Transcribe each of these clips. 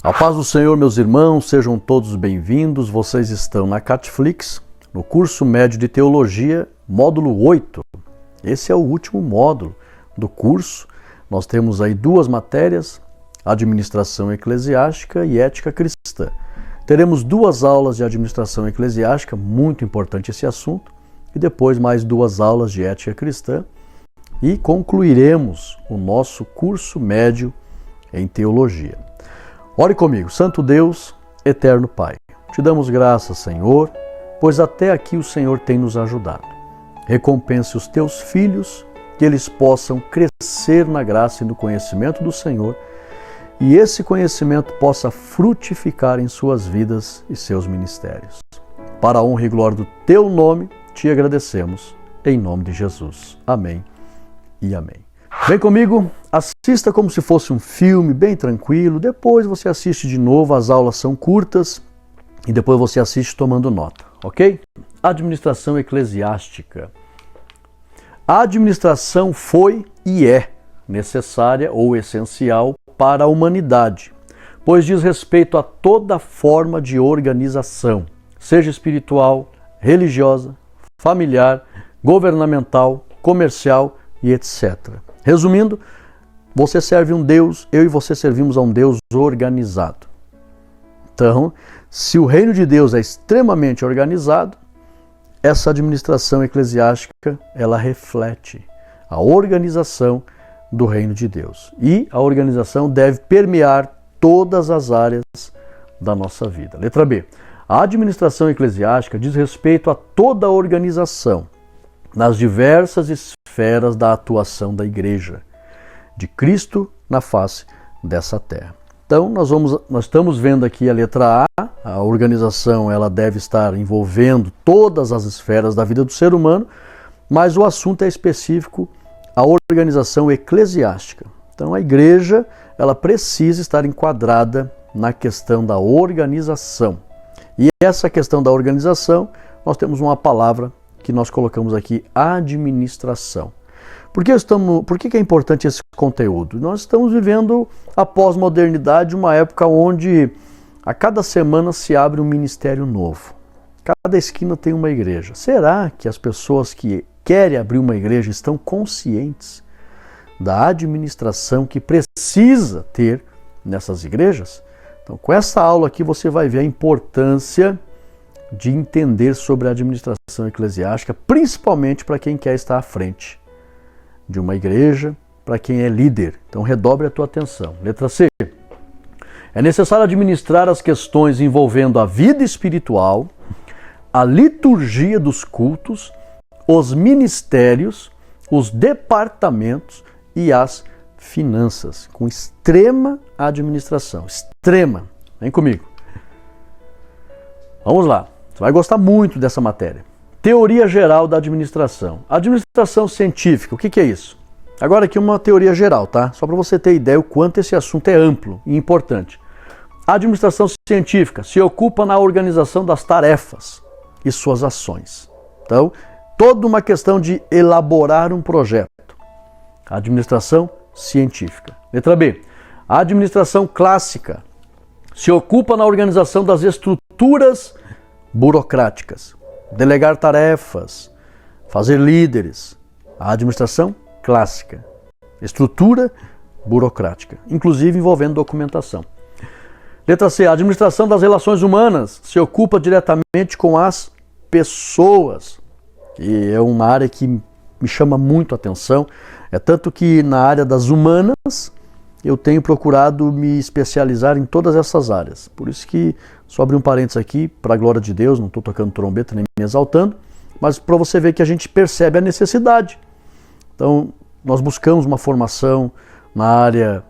A paz do Senhor, meus irmãos, sejam todos bem-vindos. Vocês estão na Catflix, no curso médio de teologia, módulo 8. Esse é o último módulo do curso. Nós temos aí duas matérias, administração eclesiástica e ética cristã. Teremos duas aulas de administração eclesiástica, muito importante esse assunto, e depois mais duas aulas de ética cristã, e concluiremos o nosso curso médio em teologia. Ore comigo. Santo Deus, eterno Pai, te damos graças, Senhor, pois até aqui o Senhor tem nos ajudado. Recompense os teus filhos, que eles possam crescer na graça e no conhecimento do Senhor, e esse conhecimento possa frutificar em suas vidas e seus ministérios. Para a honra e glória do teu nome, te agradecemos, em nome de Jesus. Amém e amém. Vem comigo, assista como se fosse um filme, bem tranquilo, depois você assiste de novo, as aulas são curtas, e depois você assiste tomando nota, ok? Administração eclesiástica. A administração foi e é necessária ou essencial para a humanidade, pois diz respeito a toda forma de organização, seja espiritual, religiosa, familiar, governamental, comercial e etc. Resumindo, você serve um Deus, eu e você servimos a um Deus organizado. Então, se o reino de Deus é extremamente organizado, essa administração eclesiástica, ela reflete a organização do reino de Deus. E a organização deve permear todas as áreas da nossa vida. Letra B. A administração eclesiástica diz respeito a toda a organização nas diversas esferas da atuação da igreja, de Cristo na face dessa terra. Então, nós estamos vendo aqui a letra A organização ela deve estar envolvendo todas as esferas da vida do ser humano, mas o assunto é específico, a organização eclesiástica. Então, a igreja ela precisa estar enquadrada na questão da organização. E essa questão da organização, nós temos uma palavra que nós colocamos aqui, administração. Por que é importante esse conteúdo? Nós estamos vivendo a pós-modernidade, uma época onde a cada semana se abre um ministério novo. Cada esquina tem uma igreja. Será que as pessoas que querem abrir uma igreja estão conscientes da administração que precisa ter nessas igrejas? Então, com essa aula aqui você vai ver a importância de entender sobre a administração eclesiástica, principalmente para quem quer estar à frente de uma igreja, para quem é líder. Então, redobre a tua atenção. Letra C. É necessário administrar as questões envolvendo a vida espiritual, a liturgia dos cultos, os ministérios, os departamentos e as finanças, com extrema administração. Extrema. Vem comigo. Vamos lá. Você vai gostar muito dessa matéria. Teoria geral da administração. Administração científica, o que é isso? Agora aqui uma teoria geral, tá? Só para você ter ideia o quanto esse assunto é amplo e importante. A administração científica se ocupa na organização das tarefas e suas ações. Então, toda uma questão de elaborar um projeto. A administração científica. Letra B. A administração clássica se ocupa na organização das estruturas burocráticas, delegar tarefas, fazer líderes. A administração clássica, estrutura burocrática, inclusive envolvendo documentação. Letra C. A administração das relações humanas se ocupa diretamente com as pessoas, que é uma área que me chama muito a atenção. É tanto que na área das humanas eu tenho procurado me especializar em todas essas áreas. Por isso que, só abrir um parênteses aqui, para a glória de Deus, não estou tocando trombeta nem me exaltando, mas para você ver que a gente percebe a necessidade. Então, nós buscamos uma formação na área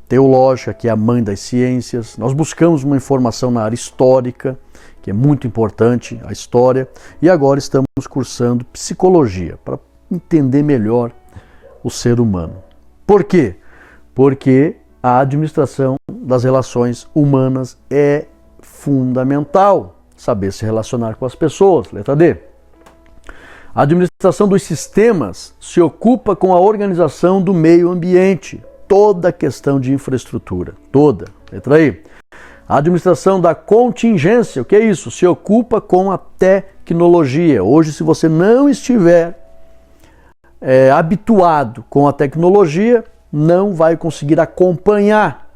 teológica, que é a mãe das ciências, nós buscamos uma informação na área histórica, que é muito importante, a história, e agora estamos cursando psicologia, para entender melhor o ser humano. Por quê? Porque a administração das relações humanas é fundamental. Saber se relacionar com as pessoas. Letra D. A administração dos sistemas se ocupa com a organização do meio ambiente. toda a questão de infraestrutura. Toda. Letra aí. A administração da contingência, o que é isso? Se ocupa com a tecnologia. Hoje, se você não estiver habituado com a tecnologia, não vai conseguir acompanhar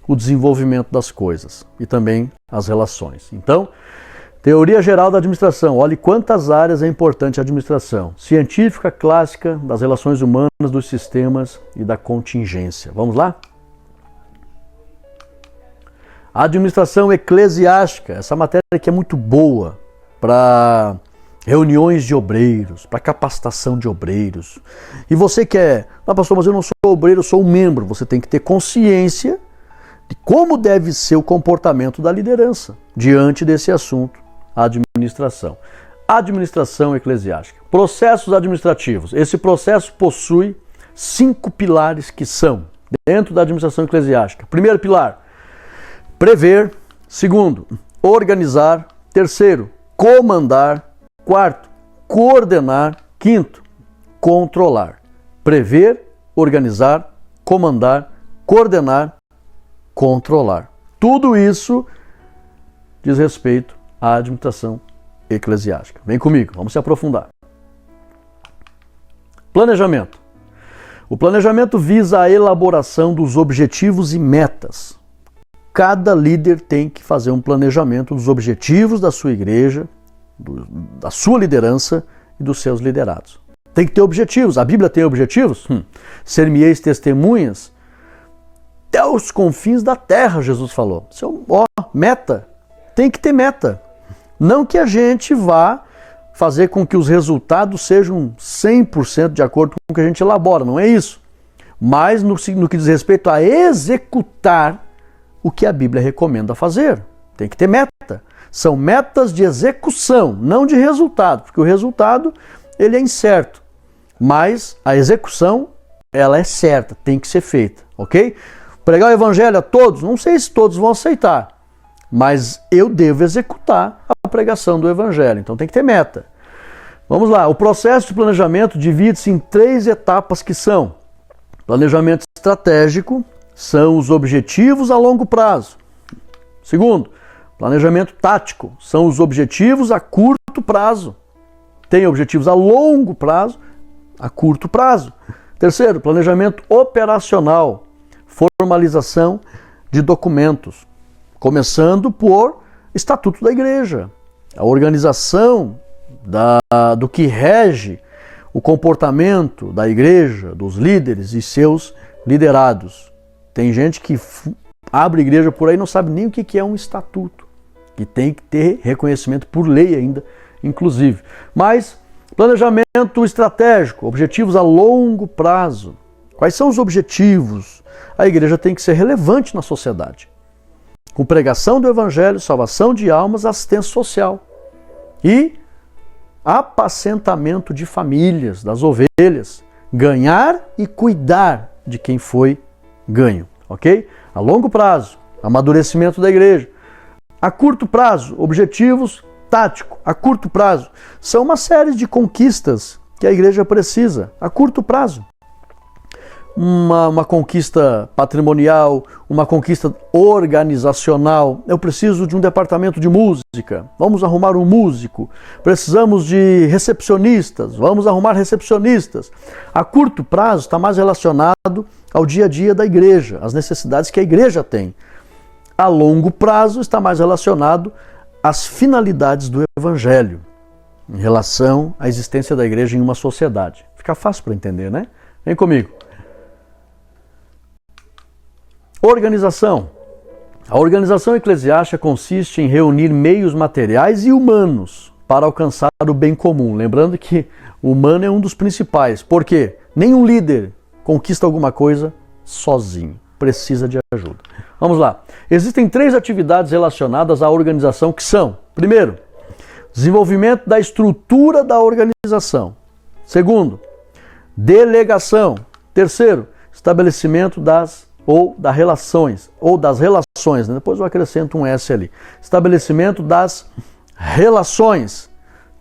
o desenvolvimento das coisas e também as relações. Então, teoria geral da administração. Olhe quantas áreas é importante a administração. Científica, clássica, das relações humanas, dos sistemas e da contingência. Vamos lá? A administração eclesiástica. Essa matéria aqui é muito boa para reuniões de obreiros, para capacitação de obreiros. E você que pastor, mas eu não sou obreiro, eu sou um membro. Você tem que ter consciência de como deve ser o comportamento da liderança diante desse assunto, a administração. Administração eclesiástica. Processos administrativos. Esse processo possui 5 pilares que são dentro da administração eclesiástica. Primeiro pilar, prever. Segundo, organizar. Terceiro, comandar. Quarto, coordenar. Quinto, controlar. Prever, organizar, comandar, coordenar, controlar. Tudo isso diz respeito à administração eclesiástica. Vem comigo, vamos se aprofundar. Planejamento. O planejamento visa a elaboração dos objetivos e metas. Cada líder tem que fazer um planejamento dos objetivos da sua igreja, da sua liderança e dos seus liderados. Tem que ter objetivos. A Bíblia tem objetivos? Ser-me-eis testemunhas até os confins da terra, Jesus falou. Meta. Tem que ter meta. Não que a gente vá fazer com que os resultados sejam 100% de acordo com o que a gente elabora, não é isso. Mas no que diz respeito a executar o que a Bíblia recomenda fazer. Tem que ter meta. São metas de execução, não de resultado, porque o resultado ele é incerto. Mas a execução, ela é certa, tem que ser feita, ok? Pregar o evangelho a todos, não sei se todos vão aceitar, mas eu devo executar a pregação do evangelho, então tem que ter meta. Vamos lá, o processo de planejamento divide-se em 3 etapas que são: planejamento estratégico, são os objetivos a longo prazo. Segundo, planejamento tático, são os objetivos a curto prazo. Tem objetivos a longo prazo, a curto prazo. Terceiro, planejamento operacional, formalização de documentos, começando por estatuto da igreja, a organização do que rege o comportamento da igreja, dos líderes e seus liderados. Tem gente que abre igreja por aí e não sabe nem o que é um estatuto, e tem que ter reconhecimento por lei ainda, inclusive. Mas planejamento estratégico, objetivos a longo prazo. Quais são os objetivos? A igreja tem que ser relevante na sociedade, com pregação do evangelho, salvação de almas, assistência social e apacentamento de famílias, das ovelhas, ganhar e cuidar de quem foi ganho, ok? A longo prazo, amadurecimento da igreja. A curto prazo, objetivos táticos. A curto prazo, são uma série de conquistas que a igreja precisa. A curto prazo. Uma conquista patrimonial, uma conquista organizacional. Eu preciso de um departamento de música. Vamos arrumar um músico. Precisamos de recepcionistas. Vamos arrumar recepcionistas. A curto prazo está mais relacionado ao dia a dia da igreja, às necessidades que a igreja tem. A longo prazo está mais relacionado às finalidades do evangelho, em relação à existência da igreja em uma sociedade. Fica fácil para entender, né? Vem comigo. Organização. A organização eclesiástica consiste em reunir meios materiais e humanos para alcançar o bem comum. Lembrando que o humano é um dos principais. Por quê? Nenhum líder conquista alguma coisa sozinho. Precisa de ajuda. Vamos lá. Existem 3 atividades relacionadas à organização que são: primeiro, desenvolvimento da estrutura da organização. Segundo, delegação. Terceiro, estabelecimento das relações, né? Depois eu acrescento um S ali. Estabelecimento das relações.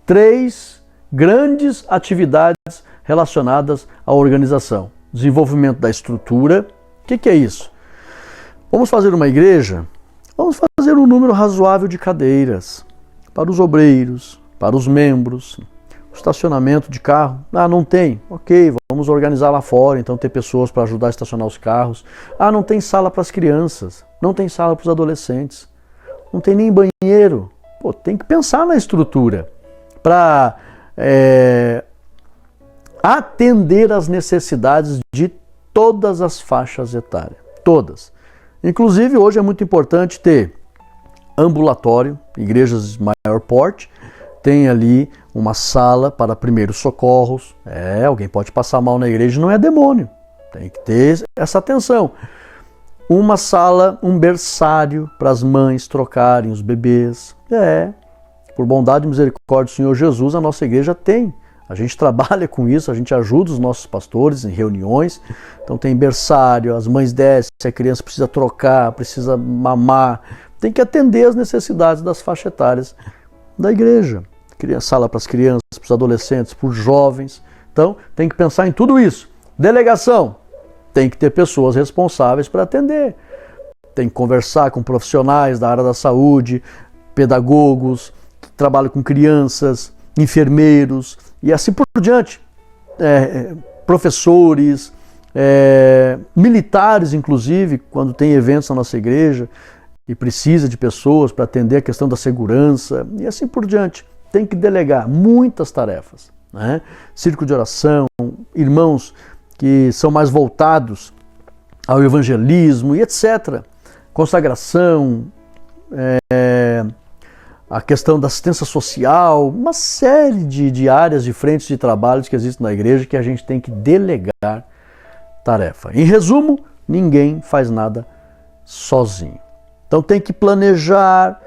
3 grandes atividades relacionadas à organização: desenvolvimento da estrutura, O que é isso? Vamos fazer uma igreja? Vamos fazer um número razoável de cadeiras para os obreiros, para os membros. O estacionamento de carro, não tem, ok, vamos organizar lá fora, então ter pessoas para ajudar a estacionar os carros. Não tem sala para as crianças, não tem sala para os adolescentes, não tem nem banheiro. Tem que pensar na estrutura para atender às necessidades de todas as faixas etárias, todas. Inclusive, hoje é muito importante ter ambulatório, igrejas de maior porte, tem ali uma sala para primeiros socorros. Alguém pode passar mal na igreja, não é demônio. Tem que ter essa atenção. Uma sala, um berçário para as mães trocarem os bebês. Por bondade e misericórdia do Senhor Jesus, a nossa igreja tem. A gente trabalha com isso, a gente ajuda os nossos pastores em reuniões. Então tem berçário, as mães descem, a criança precisa trocar, precisa mamar. Tem que atender às necessidades das faixas etárias da igreja. Sala para as crianças, para os adolescentes, para os jovens. Então, tem que pensar em tudo isso. Delegação. Tem que ter pessoas responsáveis para atender. Tem que conversar com profissionais da área da saúde, pedagogos, que trabalham com crianças, enfermeiros e assim por diante. Professores, militares, inclusive, quando tem eventos na nossa igreja e precisa de pessoas para atender a questão da segurança e assim por diante. Tem que delegar muitas tarefas, né? Círculo de oração, irmãos que são mais voltados ao evangelismo e etc. Consagração, a questão da assistência social, uma série de áreas, de frentes de trabalhos que existem na igreja que a gente tem que delegar tarefa. Em resumo, ninguém faz nada sozinho. Então tem que planejar,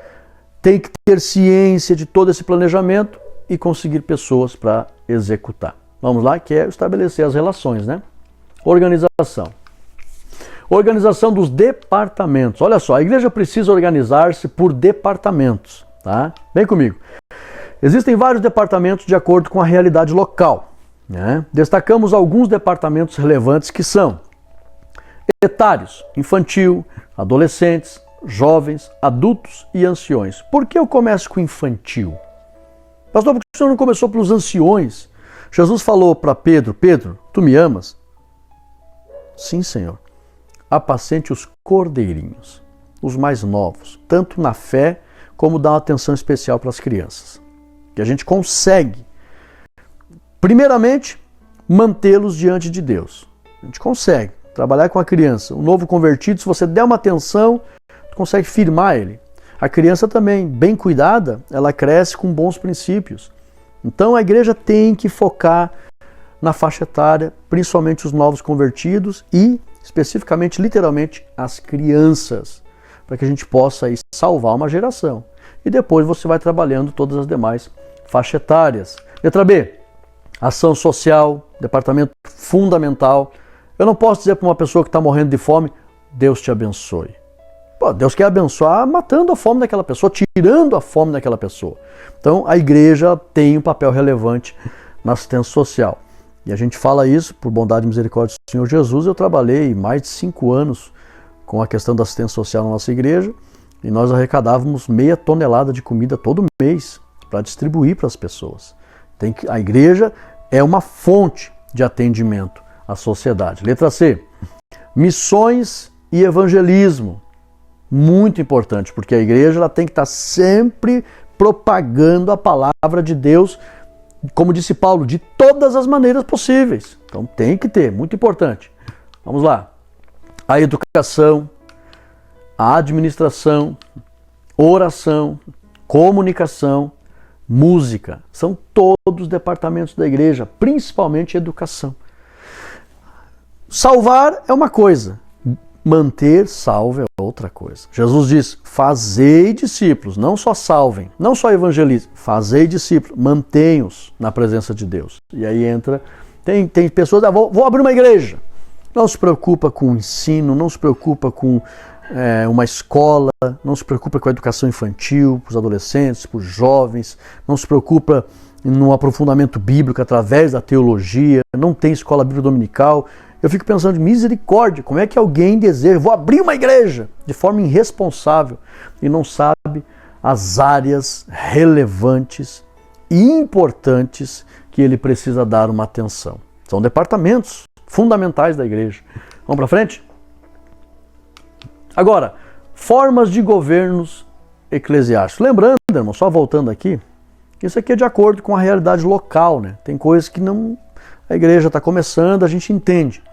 tem que ter ciência de todo esse planejamento e conseguir pessoas para executar. Vamos lá, que é estabelecer as relações, né? Organização. Organização dos departamentos. Olha só, a igreja precisa organizar-se por departamentos, tá? Vem comigo. Existem vários departamentos de acordo com a realidade local, né? Destacamos alguns departamentos relevantes que são etários, infantil, adolescentes, jovens, adultos e anciões. Por que eu começo com infantil? Pastor, por que o senhor não começou pelos anciões? Jesus falou para Pedro: Pedro, tu me amas? Sim, Senhor. Apacente os cordeirinhos, os mais novos, tanto na fé como dar uma atenção especial para as crianças. Que a gente consegue, primeiramente, mantê-los diante de Deus. A gente consegue trabalhar com a criança. Um novo convertido, se você der uma atenção, consegue firmar ele. A criança também, bem cuidada, ela cresce com bons princípios. Então a igreja tem que focar na faixa etária, principalmente os novos convertidos e, especificamente, literalmente, as crianças, para que a gente possa aí salvar uma geração. E depois você vai trabalhando todas as demais faixas etárias. Letra B, ação social, departamento fundamental. Eu não posso dizer para uma pessoa que está morrendo de fome, Deus te abençoe. Deus quer abençoar matando a fome daquela pessoa, tirando a fome daquela pessoa. Então a igreja tem um papel relevante na assistência social. E a gente fala isso por bondade e misericórdia do Senhor Jesus. Eu trabalhei mais de 5 anos com a questão da assistência social na nossa igreja e nós arrecadávamos 0,5 tonelada de comida todo mês para distribuir para as pessoas. A igreja é uma fonte de atendimento à sociedade. Letra C, missões e evangelismo. Muito importante, porque a igreja ela tem que estar sempre propagando a palavra de Deus, como disse Paulo, de todas as maneiras possíveis. Então tem que ter, muito importante. Vamos lá. A educação, a administração, oração, comunicação, música. São todos os departamentos da igreja, principalmente educação. Salvar é uma coisa. Manter salvo é outra coisa. Jesus diz, fazei discípulos, não só salvem, não só evangelizem, fazei discípulos, mantenham-os na presença de Deus. E aí entra, tem pessoas, vou abrir uma igreja. Não se preocupa com o ensino, não se preocupa com uma escola, não se preocupa com a educação infantil, para os adolescentes, para os jovens, não se preocupa no aprofundamento bíblico através da teologia, não tem escola bíblica dominical. Eu fico pensando, misericórdia, como é que alguém deseja, vou abrir uma igreja de forma irresponsável e não sabe as áreas relevantes e importantes que ele precisa dar uma atenção. São departamentos fundamentais da igreja. Vamos para frente? Agora, formas de governos eclesiásticos. Lembrando, irmão, só voltando aqui, isso aqui é de acordo com a realidade local, né? Tem coisas que não, a igreja está começando, a gente entende.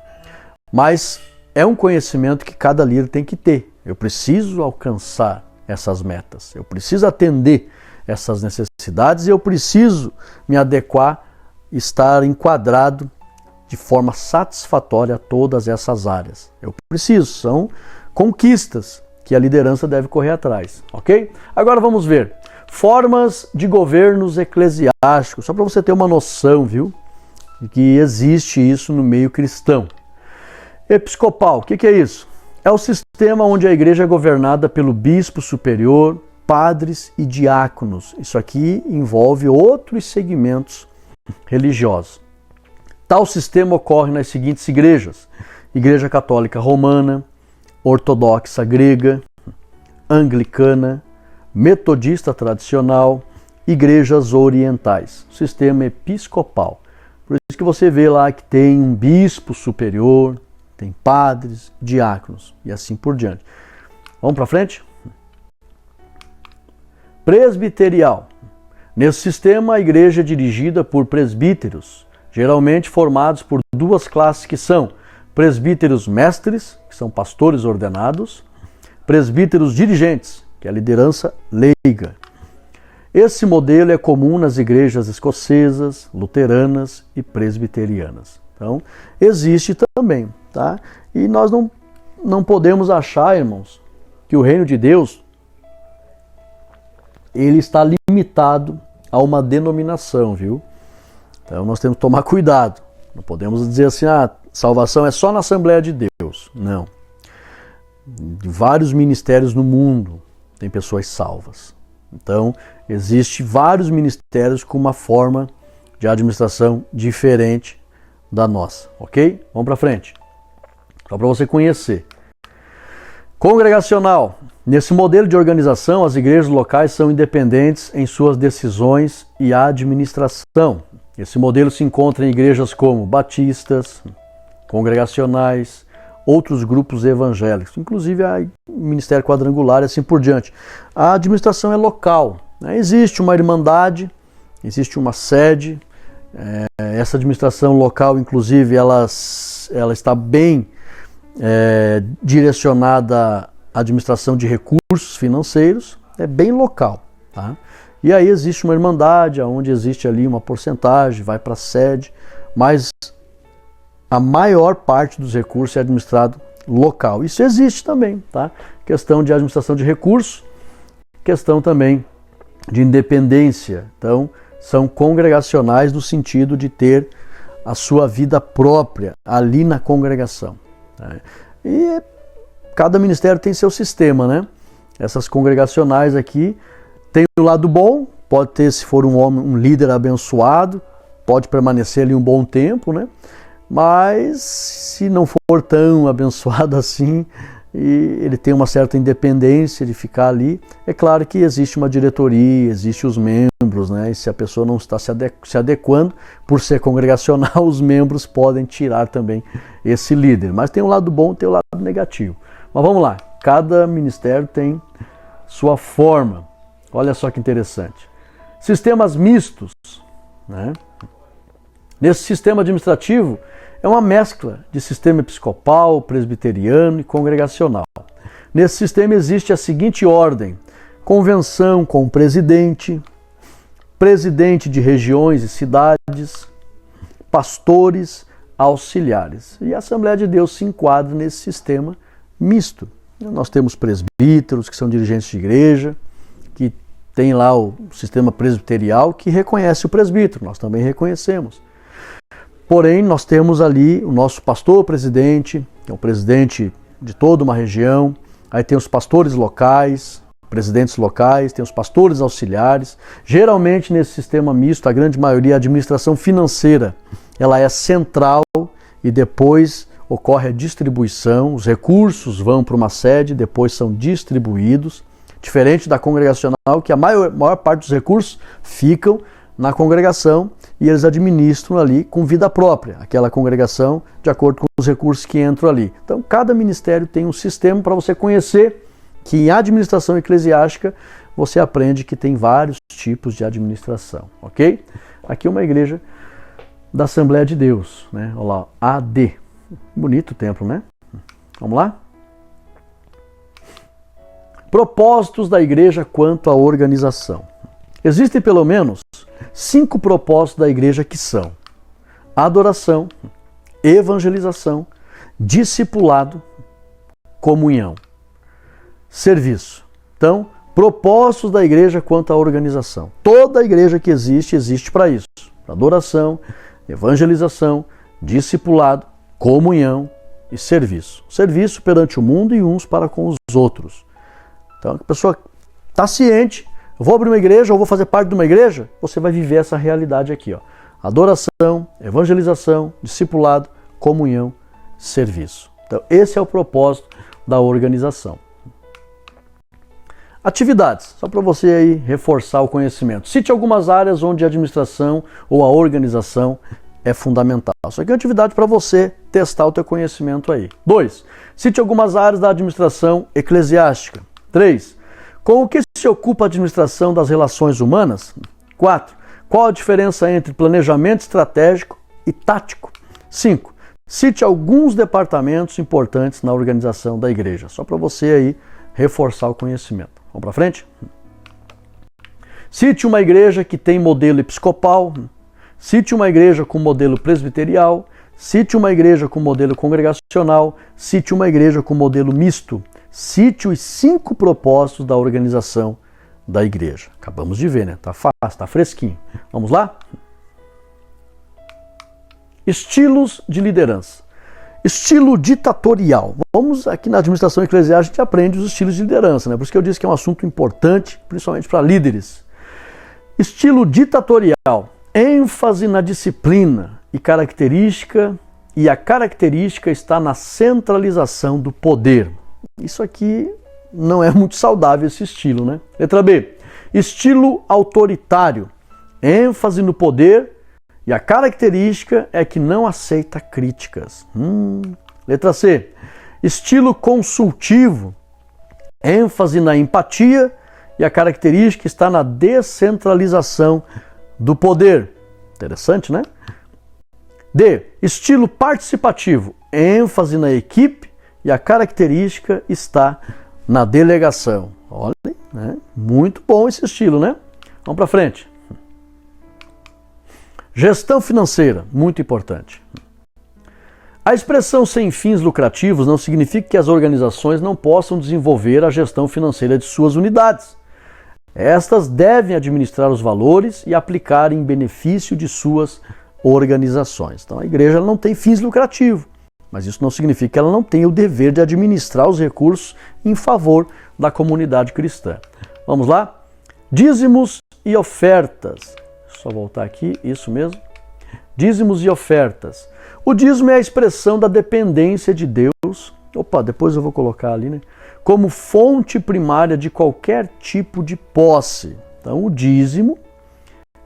Mas é um conhecimento que cada líder tem que ter. Eu preciso alcançar essas metas, eu preciso atender essas necessidades e eu preciso me adequar, estar enquadrado de forma satisfatória a todas essas áreas. Eu preciso, são conquistas que a liderança deve correr atrás, ok? Agora vamos ver, formas de governos eclesiásticos, só para você ter uma noção, viu, de que existe isso no meio cristão. Episcopal, o que é isso? É o sistema onde a igreja é governada pelo bispo superior, padres e diáconos. Isso aqui envolve outros segmentos religiosos. Tal sistema ocorre nas seguintes igrejas: Igreja Católica Romana, Ortodoxa Grega, Anglicana, Metodista Tradicional, Igrejas Orientais. Sistema episcopal. Por isso que você vê lá que tem um bispo superior, tem padres, diáconos e assim por diante. Vamos para frente? Presbiterial. Nesse sistema, a igreja é dirigida por presbíteros, geralmente formados por duas classes que são presbíteros mestres, que são pastores ordenados, presbíteros dirigentes, que é a liderança leiga. Esse modelo é comum nas igrejas escocesas, luteranas e presbiterianas. Então, existe também, tá? E nós não podemos achar, irmãos, que o reino de Deus ele está limitado a uma denominação, viu? Então, nós temos que tomar cuidado. Não podemos dizer assim, salvação é só na Assembleia de Deus. Não. De vários ministérios no mundo tem pessoas salvas. Então, existem vários ministérios com uma forma de administração diferente da nossa, ok? Vamos para frente. Só para você conhecer. Congregacional. Nesse modelo de organização, as igrejas locais são independentes em suas decisões e administração. Esse modelo se encontra em igrejas como batistas, congregacionais, outros grupos evangélicos, inclusive a Ministério Quadrangular e assim por diante. A administração é local, né? Existe uma irmandade, existe uma sede. Essa administração local, inclusive, ela está bem direcionada à administração de recursos financeiros, é bem local, tá? E aí existe uma irmandade, onde existe ali uma porcentagem, vai para a sede, mas a maior parte dos recursos é administrado local. Isso existe também, tá? Questão de administração de recursos, questão também de independência. Então, são congregacionais no sentido de ter a sua vida própria ali na congregação. Né? E cada ministério tem seu sistema, né? Essas congregacionais aqui tem o lado bom, pode ter, se for um homem, um líder abençoado, pode permanecer ali um bom tempo, né? Mas se não for tão abençoado assim, e ele tem uma certa independência de ficar ali, é claro que existe uma diretoria, existe os membros, né? E se a pessoa não está se adequando, por ser congregacional, os membros podem tirar também esse líder. Mas tem um lado bom e tem o lado negativo. Mas vamos lá, cada ministério tem sua forma. Olha só que interessante. Sistemas mistos, né? Nesse sistema administrativo, é uma mescla de sistema episcopal, presbiteriano e congregacional. Nesse sistema existe a seguinte ordem: convenção com o presidente, presidente de regiões e cidades, pastores, auxiliares. E a Assembleia de Deus se enquadra nesse sistema misto. Nós temos presbíteros, que são dirigentes de igreja, que tem lá o sistema presbiterial, que reconhece o presbítero, nós também reconhecemos. Porém, nós temos ali o nosso pastor-presidente, que é o presidente de toda uma região, aí tem os pastores locais, presidentes locais, tem os pastores auxiliares. Geralmente, nesse sistema misto, a grande maioria, a administração financeira, ela é central e depois ocorre a distribuição, os recursos vão para uma sede, depois são distribuídos, diferente da congregacional, que a maior parte dos recursos ficam na congregação e eles administram ali com vida própria, aquela congregação de acordo com os recursos que entram ali. Então, cada ministério tem um sistema para você conhecer que em administração eclesiástica você aprende que tem vários tipos de administração, ok? Aqui é uma igreja da Assembleia de Deus, né? Olha lá, AD. Bonito o templo, né? Vamos lá? Propósitos da igreja quanto à organização. Existem pelo menos 5 propósitos da igreja que são adoração, evangelização, discipulado, comunhão, serviço. Então, propósitos da igreja quanto à organização. Toda a igreja que existe, existe para isso. Adoração, evangelização, discipulado, comunhão e serviço. Serviço perante o mundo e uns para com os outros. Então, a pessoa está ciente, eu vou abrir uma igreja, ou vou fazer parte de uma igreja, você vai viver essa realidade aqui, ó. Adoração, evangelização, discipulado, comunhão, serviço. Então, esse é o propósito da organização. Atividades, só para você aí reforçar o conhecimento. Cite algumas áreas onde a administração ou a organização é fundamental. Isso aqui é uma atividade para você testar o teu conhecimento aí. 2. Cite algumas áreas da administração eclesiástica. 3. Com o que se ocupa a administração das relações humanas? 4. Qual a diferença entre planejamento estratégico e tático? 5. Cite alguns departamentos importantes na organização da igreja. Só para você aí reforçar o conhecimento. Vamos para frente? Cite uma igreja que tem modelo episcopal. Cite uma igreja com modelo presbiterial. Cite uma igreja com modelo congregacional. Cite uma igreja com modelo misto. Cite os 5 propósitos da organização da igreja. Acabamos de ver, né? Tá fácil, tá fresquinho. Vamos lá? Estilos de liderança. Estilo ditatorial. Vamos aqui na administração eclesiástica, a gente aprende os estilos de liderança, né? Por isso que eu disse que é um assunto importante, principalmente para líderes. Estilo ditatorial. ênfase na disciplina e a característica está na centralização do poder. Isso aqui não é muito saudável, esse estilo, né? Letra B, estilo autoritário, ênfase no poder e a característica é que não aceita críticas. Letra C, estilo consultivo, ênfase na empatia e a característica está na descentralização do poder. Interessante, né? D, estilo participativo, ênfase na equipe e a característica está na delegação. Olha, né? Muito bom esse estilo, né? Vamos para frente. Gestão financeira, muito importante. A expressão sem fins lucrativos não significa que as organizações não possam desenvolver a gestão financeira de suas unidades. Estas devem administrar os valores e aplicar em benefício de suas organizações. Então a igreja não tem fins lucrativos, mas isso não significa que ela não tenha o dever de administrar os recursos em favor da comunidade cristã. Vamos lá? Dízimos e ofertas. Só voltar aqui, isso mesmo. Dízimos e ofertas. O dízimo é a expressão da dependência de Deus. Opa, depois eu vou colocar ali, né? Como fonte primária de qualquer tipo de posse. Então, o dízimo,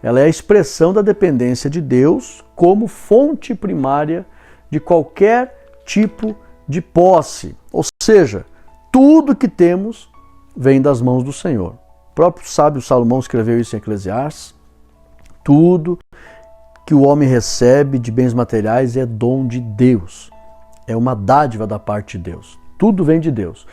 ela é a expressão da dependência de Deus como fonte primária de qualquer tipo de posse. Ou seja, tudo que temos vem das mãos do Senhor. O próprio sábio Salomão escreveu isso em Eclesiastes. Tudo que o homem recebe de bens materiais é dom de Deus. É uma dádiva da parte de Deus. Tudo vem de Deus.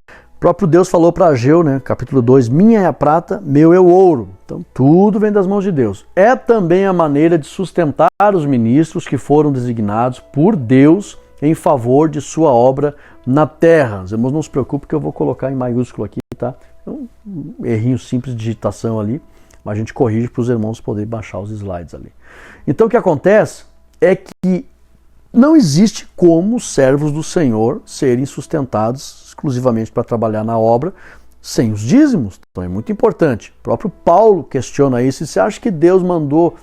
O próprio Deus falou para Ageu, né, capítulo 2, minha é a prata, meu é o ouro. Então tudo vem das mãos de Deus. É também a maneira de sustentar os ministros que foram designados por Deus em favor de sua obra na terra. Os irmãos, não se preocupem que eu vou colocar em maiúsculo aqui, tá? Um errinho simples de digitação ali, mas a gente corrige para os irmãos poderem baixar os slides ali. Então o que acontece é que não existe como os servos do Senhor serem sustentados exclusivamente para trabalhar na obra sem os dízimos. Então é muito importante. O próprio Paulo questiona isso. E você acha que Deus mandou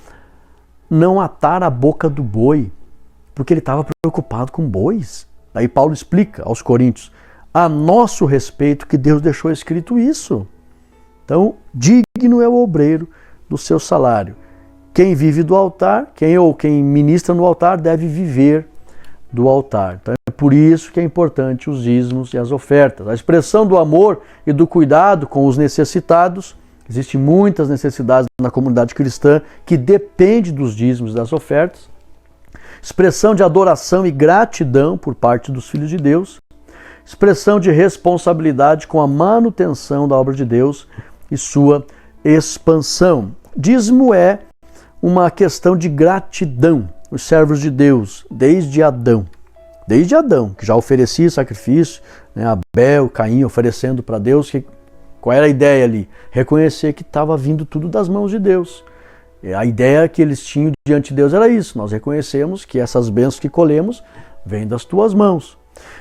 não atar a boca do boi Porque ele estava preocupado com bois. Aí Paulo explica aos coríntios, a nosso respeito que Deus deixou escrito isso. Então, digno é o obreiro do seu salário. Quem vive do altar, quem ministra no altar, deve viver do altar. Então, é por isso que é importante os dízimos e as ofertas. A expressão do amor e do cuidado com os necessitados. Existem muitas necessidades na comunidade cristã que depende dos dízimos e das ofertas. Expressão de adoração e gratidão por parte dos filhos de Deus. Expressão de responsabilidade com a manutenção da obra de Deus e sua expansão. Dízimo é uma questão de gratidão. Os servos de Deus, desde Adão, que já oferecia sacrifício, né, Abel, Caim oferecendo para Deus, qual era a ideia ali? Reconhecer que estava vindo tudo das mãos de Deus. A ideia que eles tinham diante de Deus era isso, nós reconhecemos que essas bênçãos que colhemos vêm das tuas mãos,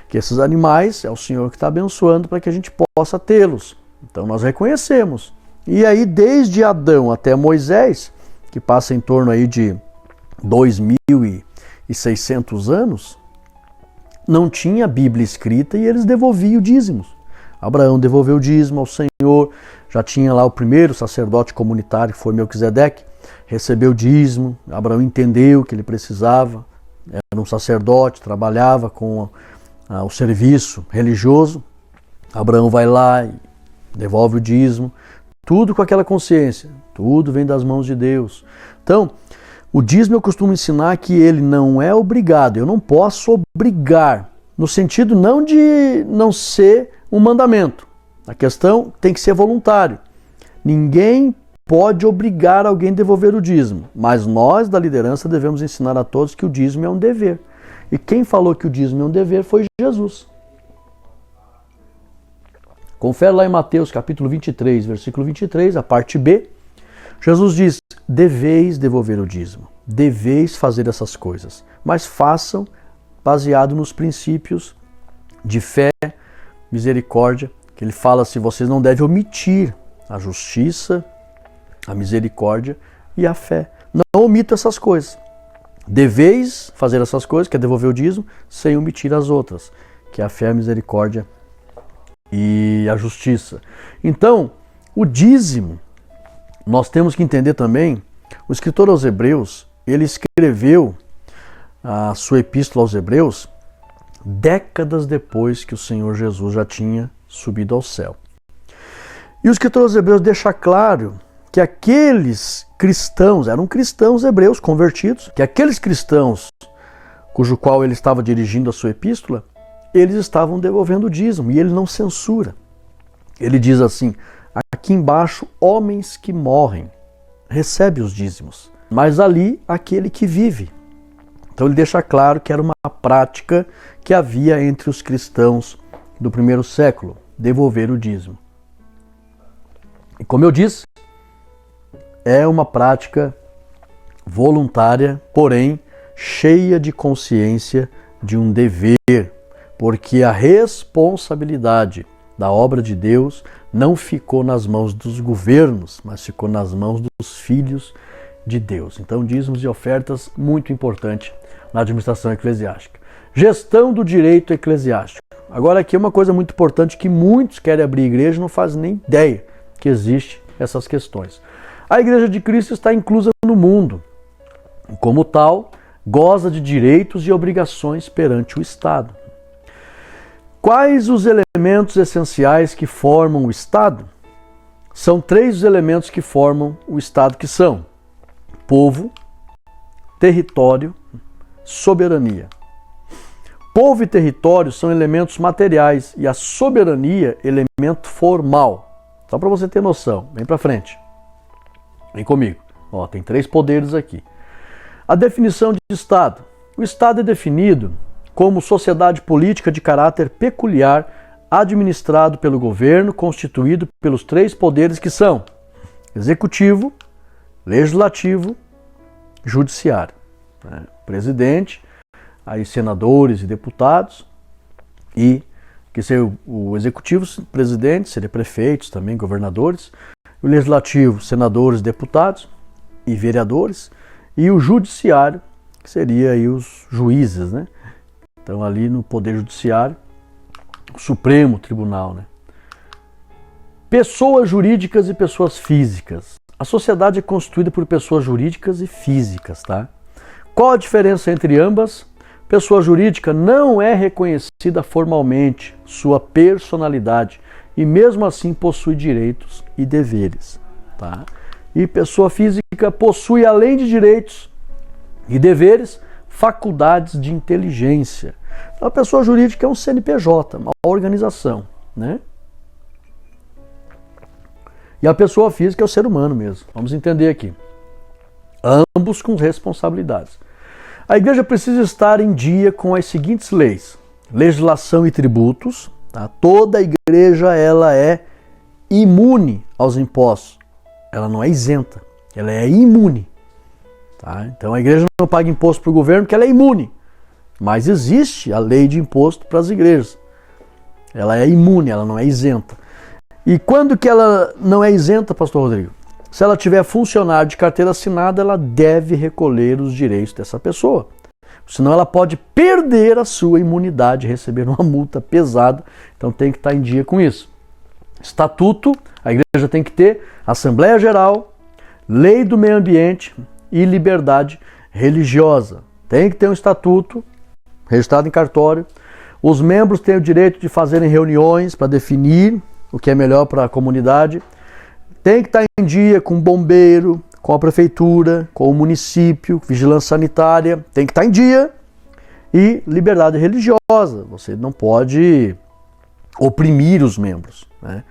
que esses animais é o Senhor que está abençoando para que a gente possa tê-los. Então nós reconhecemos. E aí desde Adão até Moisés, que passa em torno aí de 2.600 anos, não tinha Bíblia escrita e eles devolviam dízimos. Abraão devolveu o dízimo ao Senhor, já tinha lá o primeiro sacerdote comunitário, que foi Melquisedeque, recebeu o dízimo, Abraão entendeu que ele precisava, era um sacerdote, trabalhava com o serviço religioso, Abraão vai lá e devolve o dízimo, tudo com aquela consciência, tudo vem das mãos de Deus. Então, o dízimo eu costumo ensinar que ele não é obrigado, eu não posso obrigar, no sentido não de não ser um mandamento. A questão tem que ser voluntário. Ninguém pode obrigar alguém a devolver o dízimo, mas nós da liderança devemos ensinar a todos que o dízimo é um dever. E quem falou que o dízimo é um dever foi Jesus. Confere lá em Mateus capítulo 23, versículo 23, a parte B. Jesus diz, deveis devolver o dízimo, deveis fazer essas coisas, mas façam baseado nos princípios de fé, misericórdia, que ele fala assim, vocês não devem omitir a justiça, a misericórdia e a fé. Não omito essas coisas. Deveis fazer essas coisas, que é devolver o dízimo, sem omitir as outras, que é a fé, a misericórdia e a justiça. Então, o dízimo, nós temos que entender também, o escritor aos Hebreus, ele escreveu a sua epístola aos Hebreus décadas depois que o Senhor Jesus já tinha subido ao céu. E o escritor aos Hebreus deixa claro que aqueles cristãos, eram cristãos hebreus convertidos, que aqueles cristãos cujo qual ele estava dirigindo a sua epístola, eles estavam devolvendo o dízimo e ele não censura. Ele diz assim, aqui embaixo, homens que morrem, recebe os dízimos, mas ali aquele que vive. Então ele deixa claro que era uma prática que havia entre os cristãos do primeiro século, devolver o dízimo. E como eu disse, é uma prática voluntária, porém cheia de consciência de um dever, porque a responsabilidade da obra de Deus não ficou nas mãos dos governos, mas ficou nas mãos dos filhos de Deus. Então, dízimos e ofertas, muito importante na administração eclesiástica. Gestão do direito eclesiástico. Agora aqui é uma coisa muito importante que muitos querem abrir igreja e não fazem nem ideia que existe essas questões. A Igreja de Cristo está inclusa no mundo. Como tal, goza de direitos e obrigações perante o Estado. Quais os elementos essenciais que formam o Estado? São três os elementos que formam o Estado, que são povo, território, soberania. Povo e território são elementos materiais e a soberania, elemento formal. Só para você ter noção, vem para frente. Vem comigo. Ó, tem três poderes aqui. A definição de Estado. O Estado é definido como sociedade política de caráter peculiar, administrado pelo governo, constituído pelos três poderes que são executivo, legislativo, judiciário. Presidente, aí senadores e deputados, e que seria o executivo, presidente, seria prefeitos também, governadores, o legislativo, senadores, deputados e vereadores, e o judiciário, que seria aí os juízes, né? Então ali no Poder Judiciário, o Supremo Tribunal, né? Pessoas jurídicas e pessoas físicas. A sociedade é constituída por pessoas jurídicas e físicas, tá? Qual a diferença entre ambas? Pessoa jurídica não é reconhecida formalmente sua personalidade e mesmo assim possui direitos e deveres, tá? E pessoa física possui, além de direitos e deveres, faculdades de inteligência. Então, a pessoa jurídica é um CNPJ, uma organização, né? E a pessoa física é o ser humano mesmo. Vamos entender aqui. Ambos com responsabilidades. A igreja precisa estar em dia com as seguintes leis: legislação e tributos. Tá? Toda a igreja ela é imune aos impostos. Ela não é isenta, ela é imune. Tá? Então a igreja não paga imposto para o governo porque ela é imune. Mas existe a lei de imposto para as igrejas. Ela é imune, ela não é isenta. E quando que ela não é isenta, pastor Rodrigo? Se ela tiver funcionário de carteira assinada, ela deve recolher os direitos dessa pessoa. Senão ela pode perder a sua imunidade, receber uma multa pesada. Então tem que estar em dia com isso. Estatuto, a igreja tem que ter Assembleia Geral, Lei do Meio Ambiente e Liberdade Religiosa. Tem que ter um estatuto registrado em cartório. Os membros têm o direito de fazerem reuniões para definir o que é melhor para a comunidade. Tem que estar em dia com o bombeiro, com a prefeitura, com o município, vigilância sanitária. Tem que estar em dia. E liberdade religiosa. Você não pode oprimir os membros, né?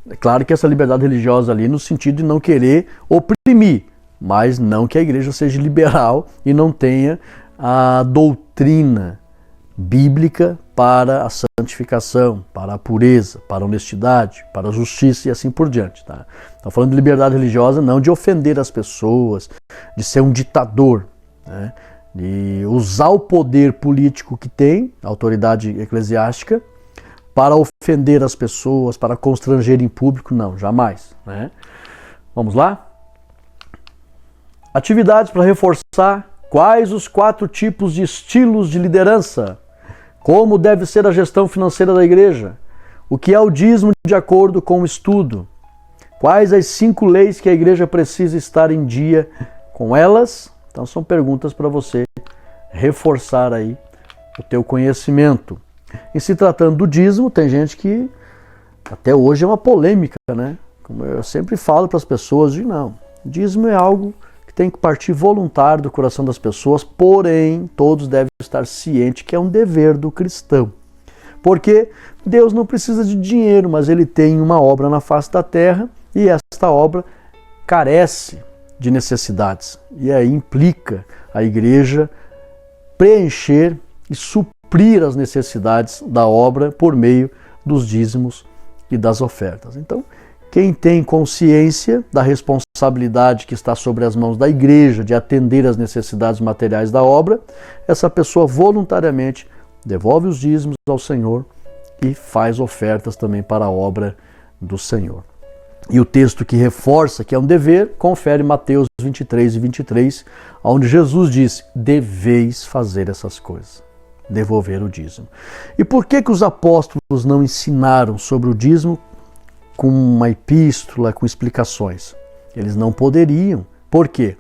É claro que essa liberdade religiosa ali no sentido de não querer oprimir, mas não que a igreja seja liberal e não tenha a doutrina bíblica para a santificação, para a pureza, para a honestidade, para a justiça e assim por diante. Tá? Estamos falando de liberdade religiosa, não de ofender as pessoas, de ser um ditador, né? De usar o poder político que tem, a autoridade eclesiástica, para ofender as pessoas, para constranger em público, não, jamais. Né? Vamos lá? Atividades para reforçar quais os 4 tipos de estilos de liderança. Como deve ser a gestão financeira da igreja? O que é o dízimo de acordo com o estudo? Quais as 5 leis que a igreja precisa estar em dia com elas? Então são perguntas para você reforçar aí o teu conhecimento. E se tratando do dízimo, tem gente que até hoje é uma polêmica, né? Como eu sempre falo para as pessoas, não, dízimo é algo que tem que partir voluntário do coração das pessoas, porém, todos devem estar cientes que é um dever do cristão. Porque Deus não precisa de dinheiro, mas Ele tem uma obra na face da terra e esta obra carece de necessidades. E aí implica a igreja preencher e suprir as necessidades da obra por meio dos dízimos e das ofertas. Então, quem tem consciência da responsabilidade que está sobre as mãos da igreja de atender às necessidades materiais da obra, essa pessoa voluntariamente devolve os dízimos ao Senhor e faz ofertas também para a obra do Senhor. E o texto que reforça que é um dever, confere Mateus 23 e 23, onde Jesus diz: deveis fazer essas coisas, devolver o dízimo. E por que os apóstolos não ensinaram sobre o dízimo com uma epístola, com explicações? Eles não poderiam. Por quê?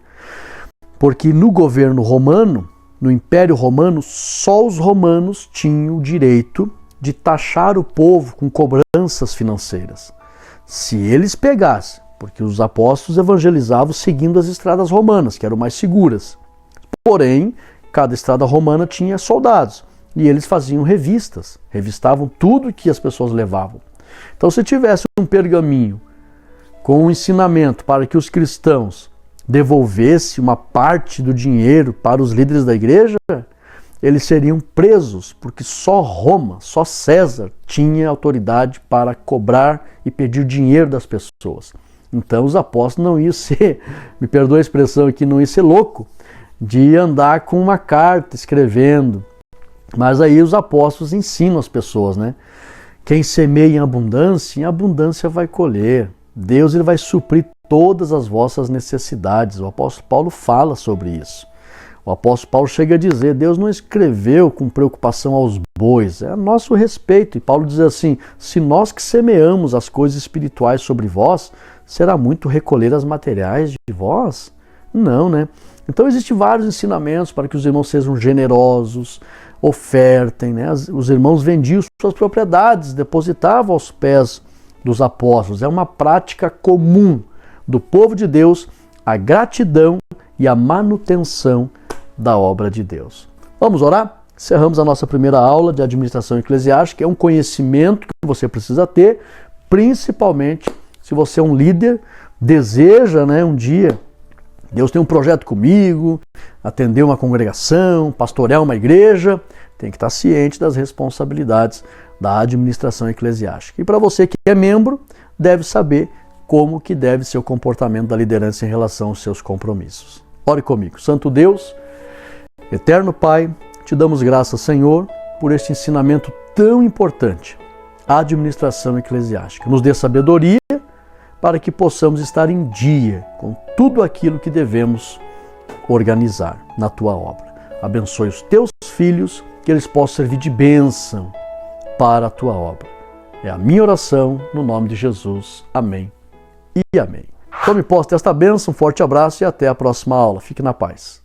Porque no governo romano, no Império Romano, só os romanos tinham o direito de taxar o povo com cobranças financeiras. Se eles pegassem, porque os apóstolos evangelizavam seguindo as estradas romanas, que eram mais seguras. Porém, cada estrada romana tinha soldados e eles faziam revistas, revistavam tudo que as pessoas levavam. Então, se tivesse um pergaminho com um ensinamento para que os cristãos devolvessem uma parte do dinheiro para os líderes da igreja, eles seriam presos, porque só Roma, só César tinha autoridade para cobrar e pedir dinheiro das pessoas. Então os apóstolos não iam ser, me perdoa a expressão aqui, não iam ser louco de andar com uma carta escrevendo. Mas aí os apóstolos ensinam as pessoas, né? Quem semeia em abundância vai colher. Deus ele vai suprir todas as vossas necessidades. O apóstolo Paulo fala sobre isso. O apóstolo Paulo chega a dizer, Deus não escreveu com preocupação aos bois, é a nosso respeito. E Paulo diz assim, se nós que semeamos as coisas espirituais sobre vós, será muito recolher as materiais de vós? Não, né? Então existem vários ensinamentos para que os irmãos sejam generosos, ofertem, né? Os irmãos vendiam suas propriedades, depositavam aos pés dos apóstolos. É uma prática comum do povo de Deus, a gratidão e a manutenção da obra de Deus. Vamos orar? Encerramos a nossa primeira aula de administração eclesiástica. É um conhecimento que você precisa ter, principalmente se você é um líder, deseja, né, um dia, Deus tem um projeto comigo, atender uma congregação, pastorear uma igreja, tem que estar ciente das responsabilidades da administração eclesiástica. E para você que é membro, deve saber como que deve ser o comportamento da liderança em relação aos seus compromissos. Ore comigo. Santo Deus, eterno Pai, te damos graças, Senhor, por este ensinamento tão importante, a administração eclesiástica. Nos dê sabedoria para que possamos estar em dia com tudo aquilo que devemos organizar na Tua obra. Abençoe os Teus filhos, que eles possam servir de bênção para a Tua obra. É a minha oração, no nome de Jesus. Amém e amém. Tome posse desta bênção, um forte abraço e até a próxima aula. Fique na paz.